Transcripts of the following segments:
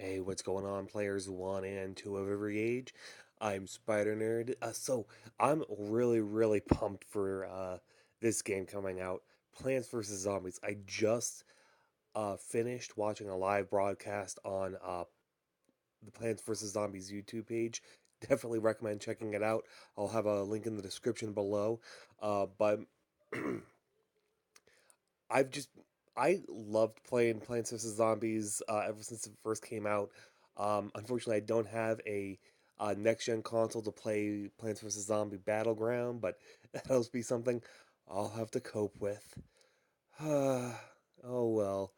Hey, what's going on, players one and two of every age? I'm Spider Nerd. I'm really pumped for this game coming out, Plants vs Zombies. I just finished watching a live broadcast on the Plants vs Zombies YouTube page. Definitely recommend checking it out. I'll have a link in the description below. But I've just I loved playing Plants vs Zombies ever since it first came out. Unfortunately, I don't have a next gen console to play Plants vs Zombie Battleground, but that'll be something I'll have to cope with. Oh well,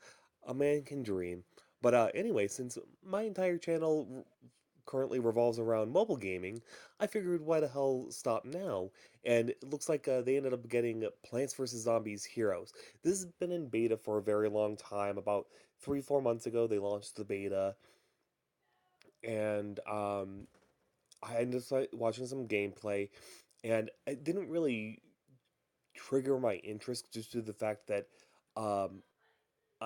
a man can dream. But anyway, since my entire channel currently revolves around mobile gaming, I figured why the hell stop now? And it looks like they ended up getting Plants vs. Zombies Heroes. This has been in beta for a very long time. About 3, 4 months ago, they launched the beta, and I ended up watching some gameplay, and it didn't really trigger my interest just due to the fact that um,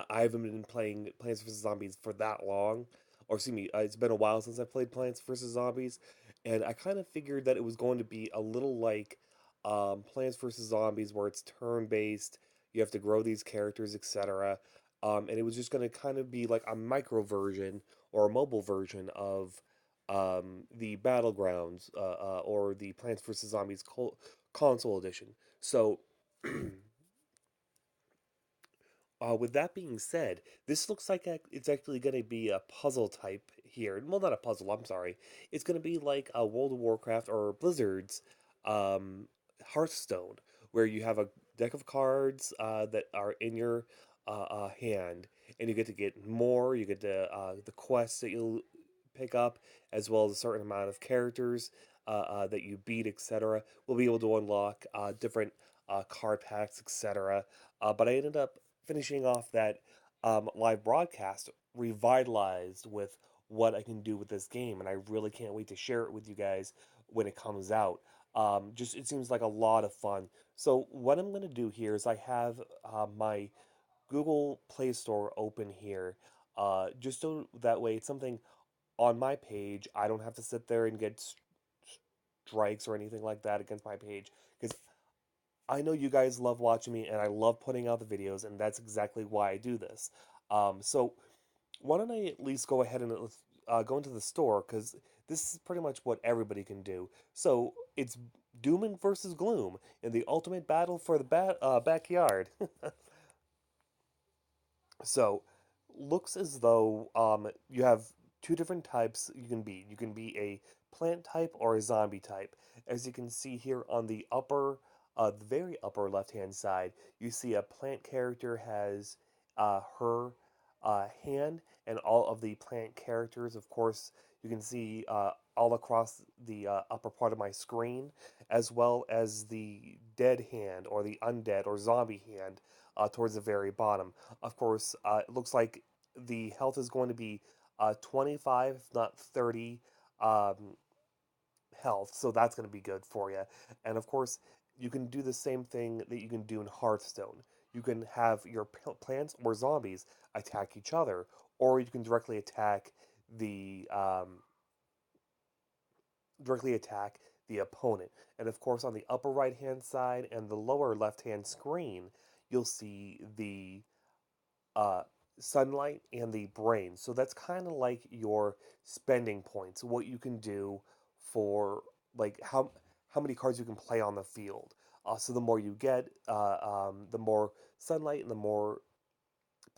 I haven't been playing Plants vs Zombies for that long, or excuse me, it's been a while since I played Plants vs Zombies, and I kind of figured that it was going to be a little like Plants vs Zombies, where it's turn based. You have to grow these characters, etc. And it was just going to kind of be like a micro version or a mobile version of the Battlegrounds or the Plants vs Zombies console edition. So with that being said, this looks like it's actually going to be a puzzle type here. Well, not a puzzle, I'm sorry. It's going to be like a World of Warcraft or Blizzard's um, Hearthstone, where you have a deck of cards that are in your hand, and you get more. You get the quests that you'll pick up, as well as a certain amount of characters that you beat, etc. We'll be able to unlock different card packs, etc. But I ended up finishing off that live broadcast revitalized with what I can do with this game, and I really can't wait to share it with you guys when it comes out. Just it seems like a lot of fun. So what I'm going to do here is I have my Google Play Store open here, just so that way it's something on my page. I don't have to sit there and get strikes or anything like that against my page because I know you guys love watching me and I love putting out the videos, and that's exactly why I do this. So, why don't I at least go ahead and go into the store because this is pretty much what everybody can do. So, it's Doom versus Gloom in the ultimate battle for the backyard. So, looks as though you have two different types you can be. You can be a plant type or a zombie type. As you can see here on the very upper left-hand side, you see a plant character has her hand, and all of the plant characters, of course, you can see all across the upper part of my screen, as well as the dead hand or the undead or zombie hand towards the very bottom. Of course, it looks like the health is going to be 25, if not 30 um, health, so that's going to be good for you. And of course, you can do the same thing that you can do in Hearthstone. You can have your plants or zombies attack each other, or you can the um, directly attack the opponent. And of course, on the upper right hand side and the lower left hand screen, you'll see the uh, sunlight and the brain. So that's kind of like your spending points, what you can do for like how many cards you can play on the field. So the more you get, the more sunlight and the more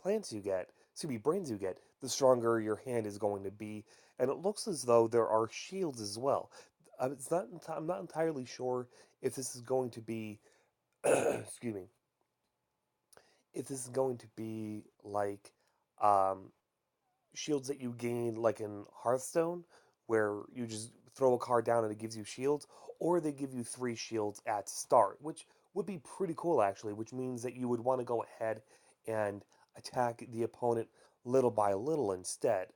plants you get, excuse me, brains you get, the stronger your hand is going to be. And it looks as though there are shields as well. I'm not entirely sure if this is going to be, excuse me, if this is going to be like um, shields that you gain like in Hearthstone, where you just throw a card down and it gives you shields, or they give you 3 shields at start, which would be pretty cool actually, which means that you would want to go ahead and attack the opponent little by little instead.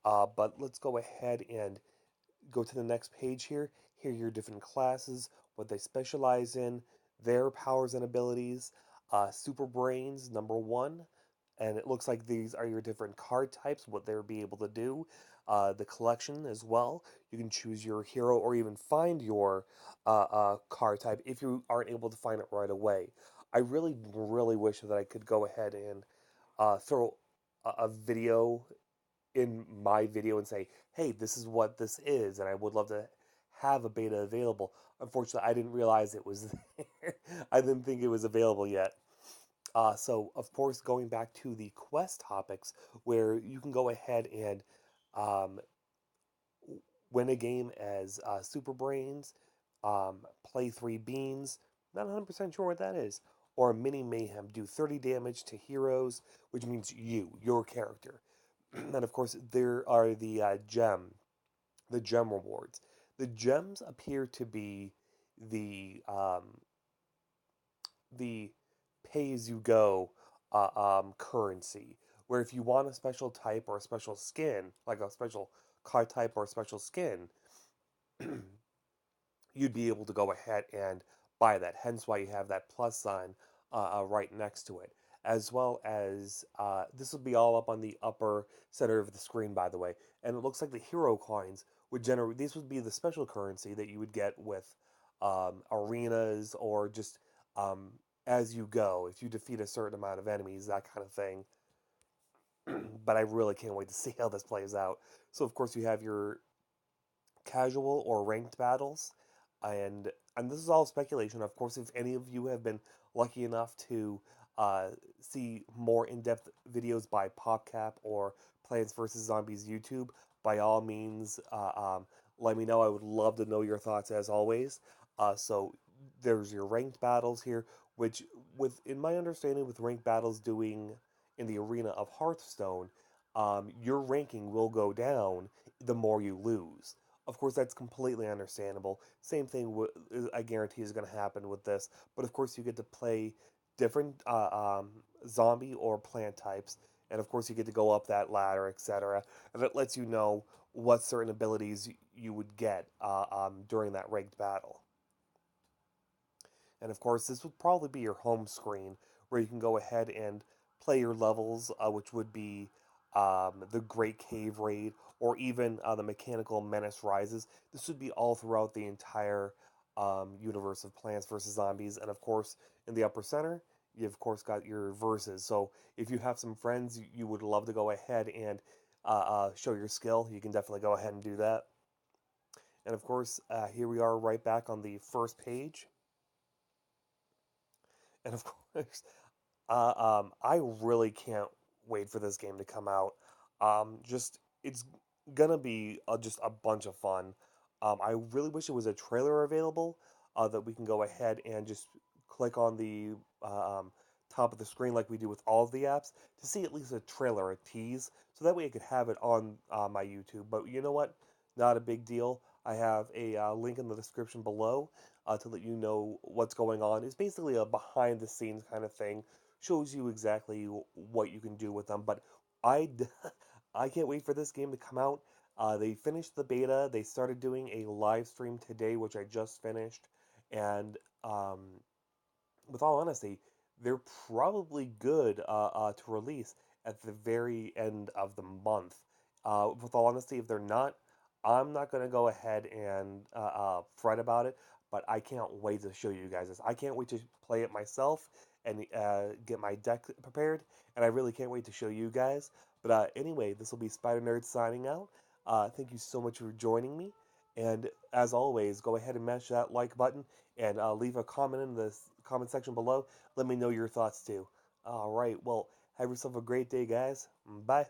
But let's go ahead and go to the next page here. Here are your different classes, what they specialize in, their powers and abilities. Super Brains, number one, and it looks like these are your different card types, what they'll be able to do. The collection as well. You can choose your hero or even find your card type if you aren't able to find it right away. I really, really wish that I could go ahead and throw a video in my video and say, hey, this is what this is, and I would love to have a beta available. Unfortunately, I didn't realize it was there. I didn't think it was available yet. So, of course, going back to the quest topics, where you can go ahead and um, win a game as Super Brains, play 3 beans, not 100% sure what that is, or Mini Mayhem, do 30 damage to heroes, which means your character. And of course, there are the gem rewards. The gems appear to be the the pay as you go currency, where if you want a special type or a special skin, like a special card type or a special skin, you'd be able to go ahead and buy that. Hence why you have that plus sign right next to it. As well as this will be all up on the upper center of the screen, by the way. And it looks like the hero coins would generate, these would be the special currency that you would get with arenas or just um, as you go. If you defeat a certain amount of enemies, that kind of thing. But I really can't wait to see how this plays out. So, of course, you have your casual or ranked battles, and and this is all speculation. Of course, if any of you have been lucky enough to see more in-depth videos by PopCap or Plants vs Zombies YouTube, by all means, let me know. I would love to know your thoughts as always. So there's your ranked battles here, which, with in my understanding, with ranked battles doing in the arena of Hearthstone, your ranking will go down the more you lose. Of course, that's completely understandable. Same thing, I guarantee, is going to happen with this. But of course, you get to play different zombie or plant types, and of course, you get to go up that ladder, etc. And it lets you know what certain abilities you would get during that ranked battle. And of course, this would probably be your home screen where you can go ahead and play your levels, which would be the Great Cave Raid or even the Mechanical Menace Rises. This would be all throughout the entire universe of Plants vs. Zombies. And of course, in the upper center, you of course got your verses. So if you have some friends you would love to go ahead and show your skill, you can definitely go ahead and do that. And of course, here we are right back on the first page. And of course, I really can't wait for this game to come out. Just it's gonna be just a bunch of fun. I really wish it was a trailer available that we can go ahead and just click on the top of the screen like we do with all of the apps to see at least a trailer, a tease, so that way I could have it on my YouTube. But you know what? Not a big deal. I have a link in the description below to let you know what's going on. It's basically a behind the scenes kind of thing, shows you exactly what you can do with them. But I, I can't wait for this game to come out. They finished the beta. They started doing a live stream today, which I just finished. And with all honesty, they're probably good to release at the very end of the month. With all honesty, if they're not, I'm not going to go ahead and fret about it, but I can't wait to show you guys this. I can't wait to play it myself and get my deck prepared, and I really can't wait to show you guys. But anyway, this will be Spider Nerd signing out. Thank you so much for joining me, and as always, go ahead and mash that like button and leave a comment in the comment section below. Let me know your thoughts too. All right, well, have yourself a great day, guys. Bye.